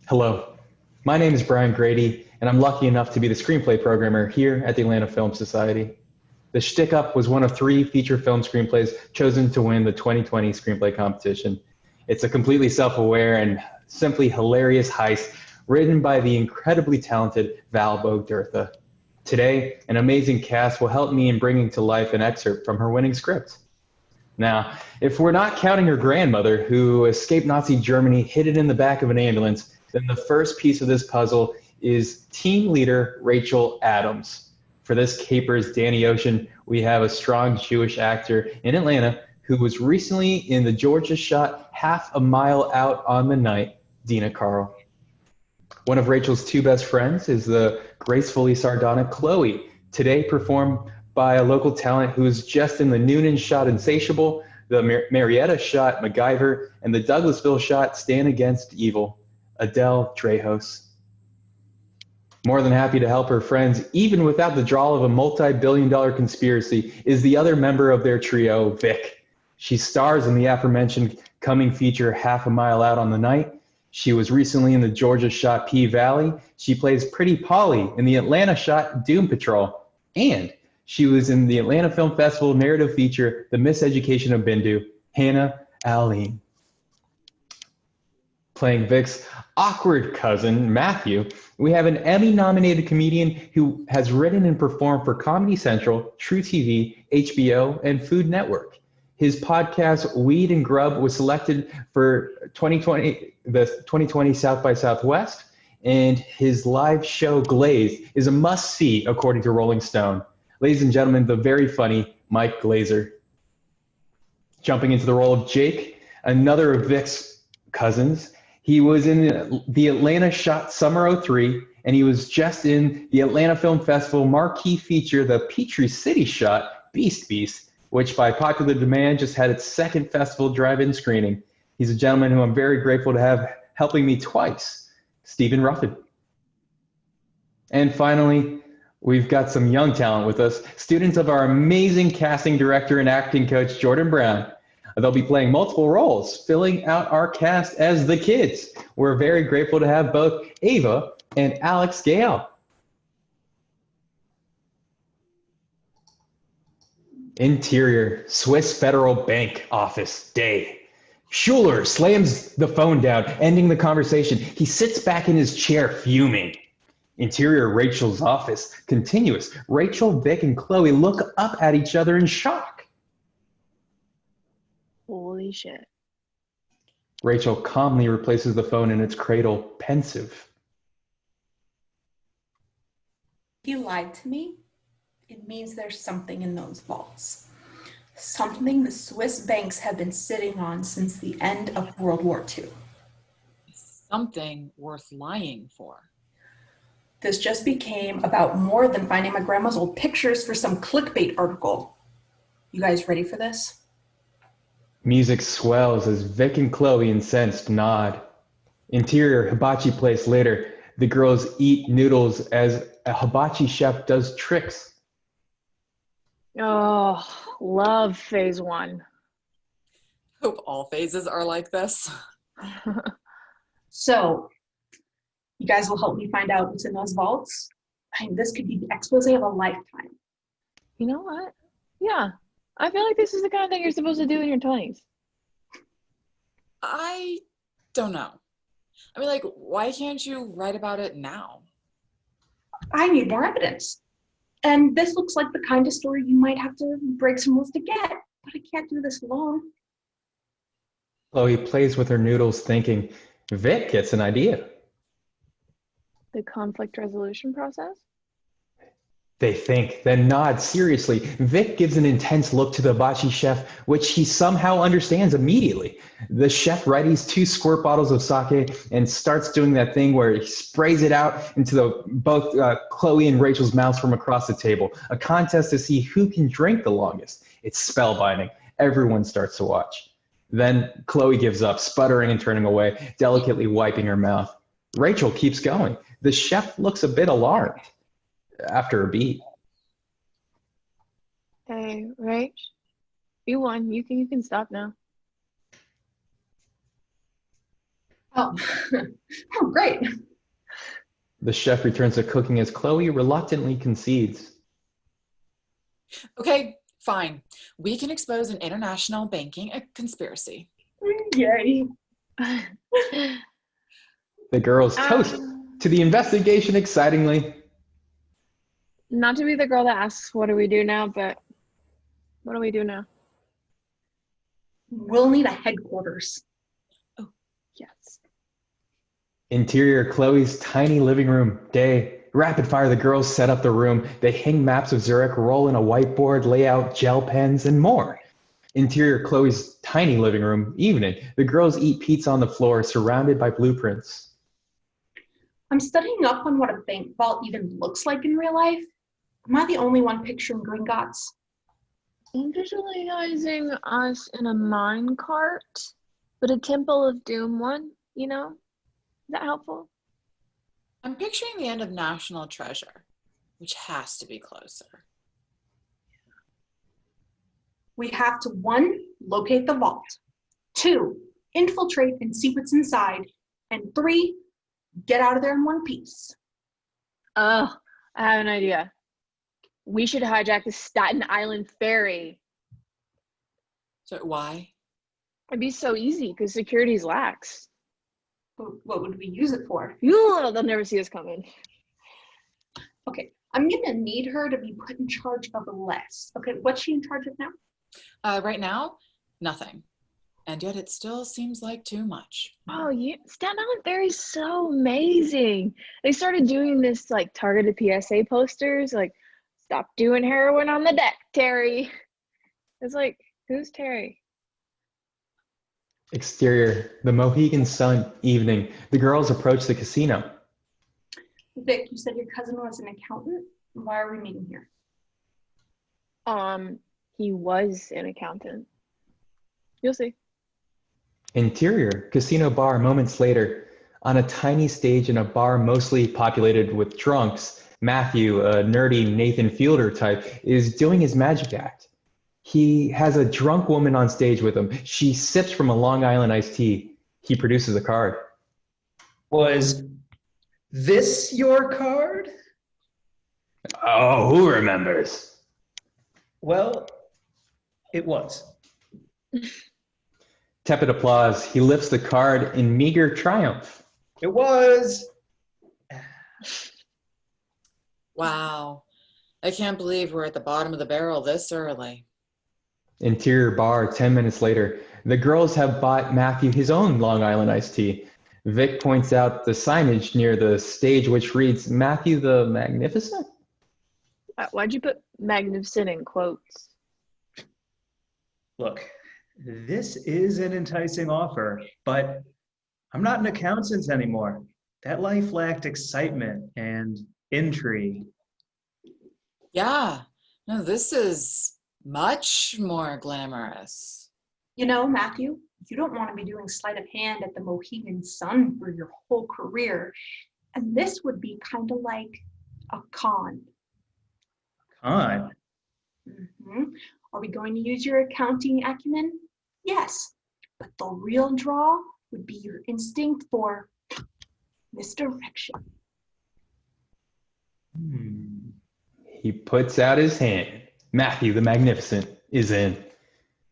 Hello, my name is Brian Grady, and I'm lucky enough to be the screenplay programmer here at the Atlanta Film Society. The SHTICK-UP was one of 3 feature film screenplays chosen to win the 2020 screenplay competition. It's a completely self-aware and simply hilarious heist written by the incredibly talented Val Bodurtha. Today, an amazing cast will help me in bringing to life an excerpt from her winning script. Now, if we're not counting her grandmother, who escaped Nazi Germany hidden in the back of an ambulance, then the first piece of this puzzle is team leader Rachel Adams. For this caper's Danny Ocean, we have a strong Jewish actor in Atlanta who was recently in the Georgia shot Half a Mile Out on the Night, Dina Karl. One of Rachel's 2 best friends is the gracefully sardonic Chloe, today performed by a local talent who is just in the Noonan shot Insatiable, the Marietta shot MacGyver, and the Douglasville shot Stand Against Evil, Adelle Drahos. More than happy to help her friends, even without the drawl of a multi-billion-dollar conspiracy, is the other member of their trio, Vic. She stars in the aforementioned coming feature Half a Mile Out on the Night. She was recently in the Georgia shot P-Valley. She plays Pretty Polly in the Atlanta shot Doom Patrol. And she was in the Atlanta Film Festival narrative feature The Miseducation of Bindu, Hannah Alline. Playing Vic's awkward cousin, Matthew, we have an Emmy-nominated comedian who has written and performed for Comedy Central, True TV, HBO, and Food Network. His podcast, Weed and Grub, was selected for the 2020 South by Southwest, and his live show, Glaze, is a must-see, according to Rolling Stone. Ladies and gentlemen, the very funny Mike Glazer. Jumping into the role of Jake, another of Vic's cousins. He was in the Atlanta shot Summer '03, and he was just in the Atlanta Film Festival marquee feature, the Peachtree City shot Beast Beast, which by popular demand just had its 2nd festival drive-in screening. He's a gentleman who I'm very grateful to have helping me twice, Stephen Ruffin. And finally, we've got some young talent with us, students of our amazing casting director and acting coach, Jordan Brown. They'll be playing multiple roles, filling out our cast as the kids. We're very grateful to have both Ava and Alex Gale. Interior, Swiss Federal Bank office day. Schuler slams the phone down, ending the conversation. He sits back in his chair, fuming. Interior, Rachel's office. Continuous. Rachel, Vic, and Chloe look up at each other in shock. Holy shit. Rachel calmly replaces the phone in its cradle, pensive. He lied to me. It means there's something in those vaults. Something the Swiss banks have been sitting on since the end of World War II. Something worth lying for. This just became about more than finding my grandma's old pictures for some clickbait article. You guys ready for this? Music swells as Vic and Chloe incensed nod. Interior, hibachi place later. The girls eat noodles as a hibachi chef does tricks. Oh, love phase 1. Hope all phases are like this. So, you guys will help me find out what's in those vaults? I mean, this could be the expose of a lifetime. You know what? Yeah. I feel like this is the kind of thing you're supposed to do in your 20s. I don't know. I mean, like, why can't you write about it now? I need more evidence. And this looks like the kind of story you might have to break some rules to get, but I can't do this alone. Chloe plays with her noodles thinking. Vic gets an idea. The conflict resolution process? They think, then nod seriously. Vic gives an intense look to the hibachi chef, which he somehow understands immediately. The chef readies 2 squirt bottles of sake and starts doing that thing where he sprays it out into both Chloe and Rachel's mouths from across the table. A contest to see who can drink the longest. It's spellbinding. Everyone starts to watch. Then Chloe gives up, sputtering and turning away, delicately wiping her mouth. Rachel keeps going. The chef looks a bit alarmed. After a beat. Hey, Rach, you won. You can stop now. Oh, oh, great. The chef returns to cooking as Chloe reluctantly concedes. Okay, fine. We can expose an international banking conspiracy. Yay. The girls toast to the investigation excitingly. Not to be the girl that asks, what do we do now? But what do we do now? We'll need a headquarters. Oh, yes. Interior Chloe's tiny living room. Day. Rapid fire, the girls set up the room. They hang maps of Zurich, roll in a whiteboard, lay out gel pens, and more. Interior Chloe's tiny living room. Evening. The girls eat pizza on the floor, surrounded by blueprints. I'm studying up on what a bank vault even looks like in real life. Am I the only one picturing Gringotts? I'm visualizing us in a mine cart, but a Temple of Doom one, you know? Is that helpful? I'm picturing the end of National Treasure, which has to be closer. We have to 1, locate the vault, 2, infiltrate and see what's inside, and 3, get out of there in one piece. Oh, I have an idea. We should hijack the Staten Island ferry. So why? It'd be so easy because security's lax. What would we use it for? They'll never see us coming. Okay, I'm gonna need her to be put in charge of less. Okay, what's she in charge of now? Right now, nothing. And yet it still seems like too much. Oh, yeah. Staten Island Ferry is so amazing. They started doing this like targeted PSA posters, like, stop doing heroin on the deck, Terry. It's like, who's Terry? Exterior, the Mohegan Sun, evening. The girls approach the casino. Vic, you said your cousin was an accountant. Why are we meeting here? He was an accountant. You'll see. Interior, casino bar, moments later. On a tiny stage in a bar mostly populated with drunks, Matthew, a nerdy Nathan Fielder type, is doing his magic act. He has a drunk woman on stage with him. She sips from a Long Island iced tea. He produces a card. Was this your card? Oh, who remembers? Well, it was. Tepid applause. He lifts the card in meager triumph. It was. Wow. I can't believe we're at the bottom of the barrel this early. Interior bar, 10 minutes later. The girls have bought Matthew his own Long Island iced tea. Vic points out the signage near the stage, which reads, Matthew the Magnificent? Why'd you put magnificent in quotes? Look, this is an enticing offer, but I'm not an accountant anymore. That life lacked excitement and intrigue. Yeah, no, this is much more glamorous. You know, Matthew, you don't want to be doing sleight of hand at the Mohegan Sun for your whole career. And this would be kind of like a con. Con? Mm-hmm. Are we going to use your accounting acumen? Yes, but the real draw would be your instinct for misdirection. He puts out his hand. Matthew the Magnificent is in.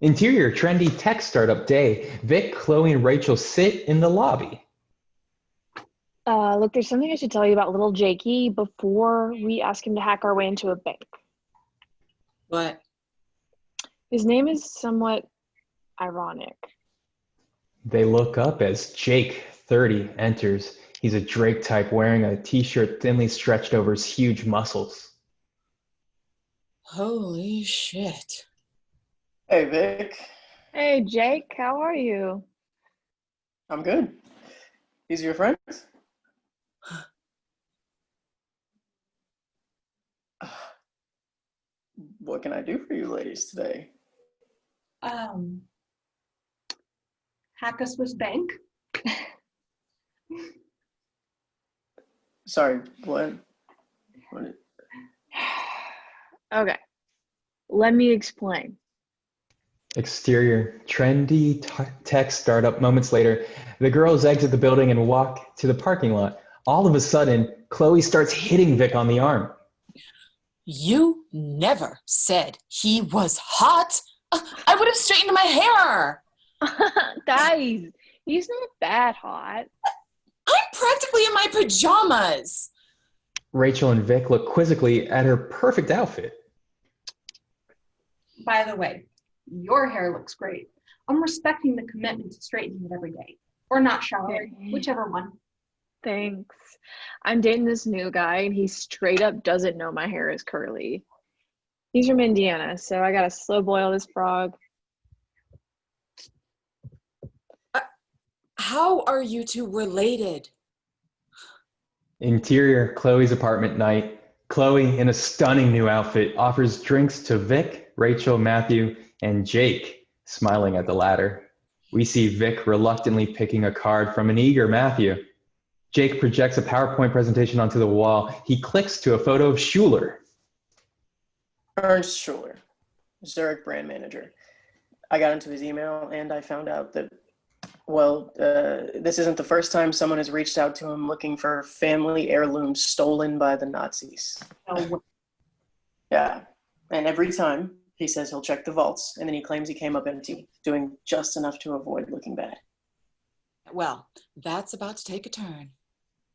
Interior, trendy tech startup day. Vic, Chloe, and Rachel sit in the lobby. Look, there's something I should tell you about little Jakey before we ask him to hack our way into a bank. What? His name is somewhat ironic. They look up as Jake, 30, enters. He's a Drake type wearing a t-shirt thinly stretched over his huge muscles. Holy shit. Hey, Vic. Hey, Jake, how are you? I'm good. These are your friends? What can I do for you ladies today? Hack a Swiss bank. Sorry, what? Okay, let me explain. Exterior, trendy tech startup. Moments later, the girls exit the building and walk to the parking lot. All of a sudden, Chloe starts hitting Vic on the arm. You never said he was hot. I would have straightened my hair. Guys, he's not that hot. I'm practically in my pajamas. Rachel and Vic look quizzically at her perfect outfit. By the way, your hair looks great. I'm respecting the commitment to straightening it every day. Or not showering, whichever one. Thanks. I'm dating this new guy, and he straight up doesn't know my hair is curly. He's from Indiana, so I gotta slow boil this frog. How are you two related? Interior, Chloe's apartment night. Chloe, in a stunning new outfit, offers drinks to Vic, Rachel, Matthew, and Jake, smiling at the latter. We see Vic reluctantly picking a card from an eager Matthew. Jake projects a PowerPoint presentation onto the wall. He clicks to a photo of Schuler. Ernst Schuler, Zurich brand manager. I got into his email and I found out that, this isn't the first time someone has reached out to him looking for family heirlooms stolen by the Nazis. Oh, Yeah, and every time he says he'll check the vaults, and then he claims he came up empty, doing just enough to avoid looking bad. Well, that's about to take a turn.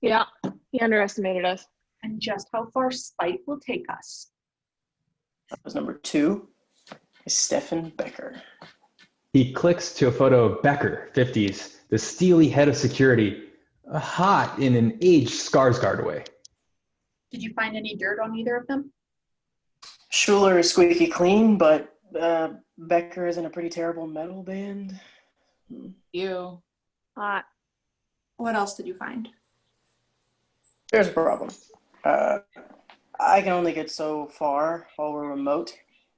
Yeah, he underestimated us. and just how far spite will take us. That was number 2, is Stefan Becker. He clicks to a photo of Becker, 50s, the steely head of security, hot in an aged Skarsgård way. Did you find any dirt on either of them? Schuler is squeaky clean, but Becker is in a pretty terrible metal band. You. Hot. What else did you find? There's a problem. I can only get so far while we're remote,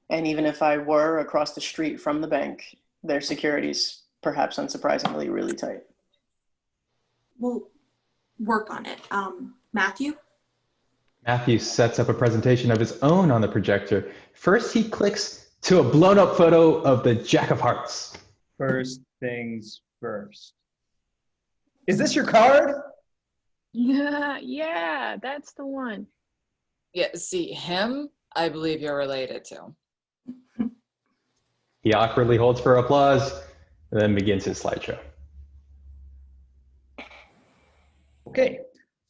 and even if I were across the street from the bank, their security's perhaps unsurprisingly really tight. We'll work on it. Matthew? Matthew sets up a presentation of his own on the projector. First, he clicks to a blown-up photo of the Jack of Hearts. First things first. Is this your card? Yeah, that's the one. Yeah, see, him, I believe you're related to. He awkwardly holds for applause, and then begins his slideshow. Okay.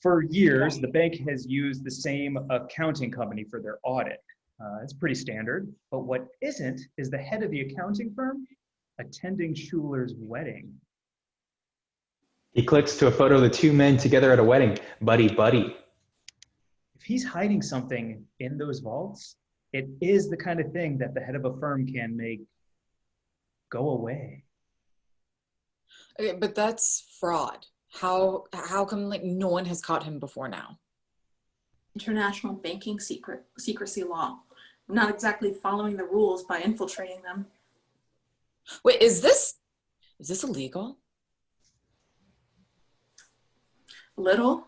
For years, the bank has used the same accounting company for their audit. It's pretty standard, but what isn't is the head of the accounting firm attending Schuler's wedding. He clicks to a photo of the two men together at a wedding, buddy-buddy. If he's hiding something in those vaults, it is the kind of thing that the head of a firm can make go away. Okay, but that's fraud. How come like no one has caught him before now? International banking secrecy law. I'm not exactly following the rules by infiltrating them. Wait, is this illegal? Little.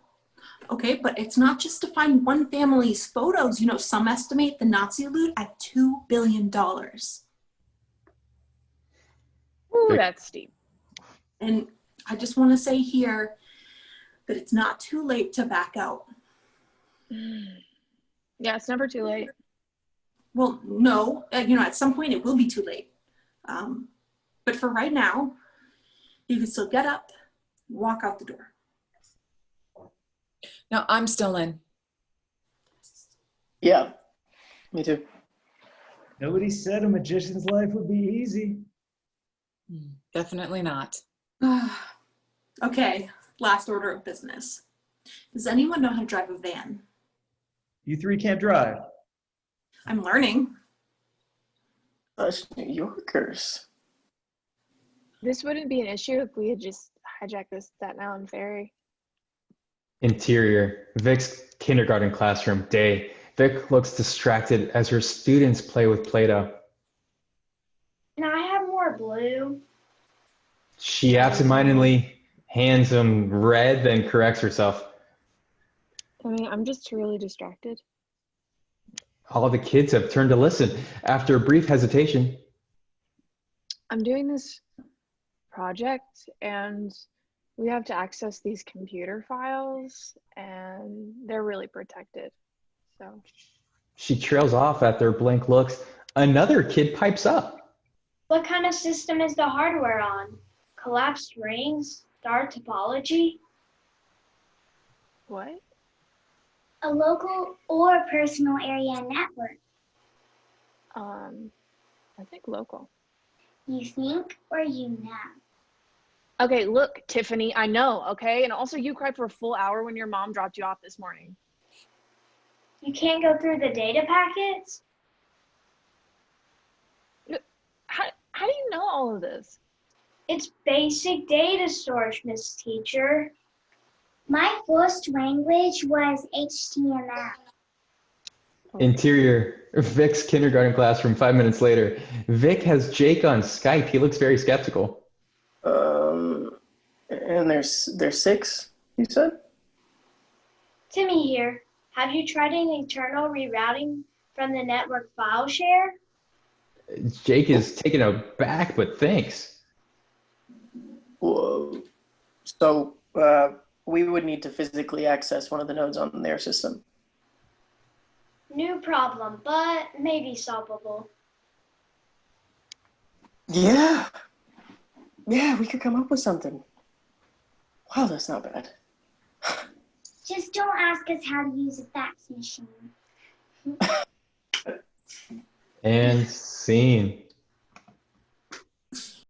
Okay, but it's not just to find one family's photos. You know, some estimate the Nazi loot at $2 billion. Ooh, that's steep. And I just want to say here that it's not too late to back out. Yeah, it's never too late. Well, no, at some point it will be too late. But for right now, you can still get up, walk out the door. No, I'm still in. Yeah, me too. Nobody said a magician's life would be easy. Definitely not. Okay, last order of business. Does anyone know how to drive a van? You three can't drive. I'm learning. Us New Yorkers. This wouldn't be an issue if we had just hijacked this Staten Island ferry. Interior, Vic's kindergarten classroom day. Vic looks distracted as her students play with Play-Doh. Can I have more blue? She absentmindedly hands him red, then corrects herself. I mean, I'm just really distracted. All the kids have turned to listen. After a brief hesitation, I'm doing this project and we have to access these computer files and they're really protected. So She trails off after blank looks. Another kid pipes up. What kind of system is the hardware on? Collapsed rings? Star topology? what? A local or personal area network. I think local. You think or you know? Okay, look, Tiffany, I know, okay? And also you cried for a full hour when your mom dropped you off this morning. You can't go through the data packets? How do you know all of this? It's basic data storage, Miss Teacher. My first language was HTML. Interior, Vic's kindergarten classroom 5 minutes later. Vic has Jake on Skype. He looks very skeptical. And there's 6, you said? Timmy here. Have you tried an internal rerouting from the network file share? Jake is taken aback, but thanks. Whoa. So we would need to physically access one of the nodes on their system. New problem, but maybe solvable. Yeah, we could come up with something. Wow, that's not bad. Just don't ask us how to use a fax machine. And scene.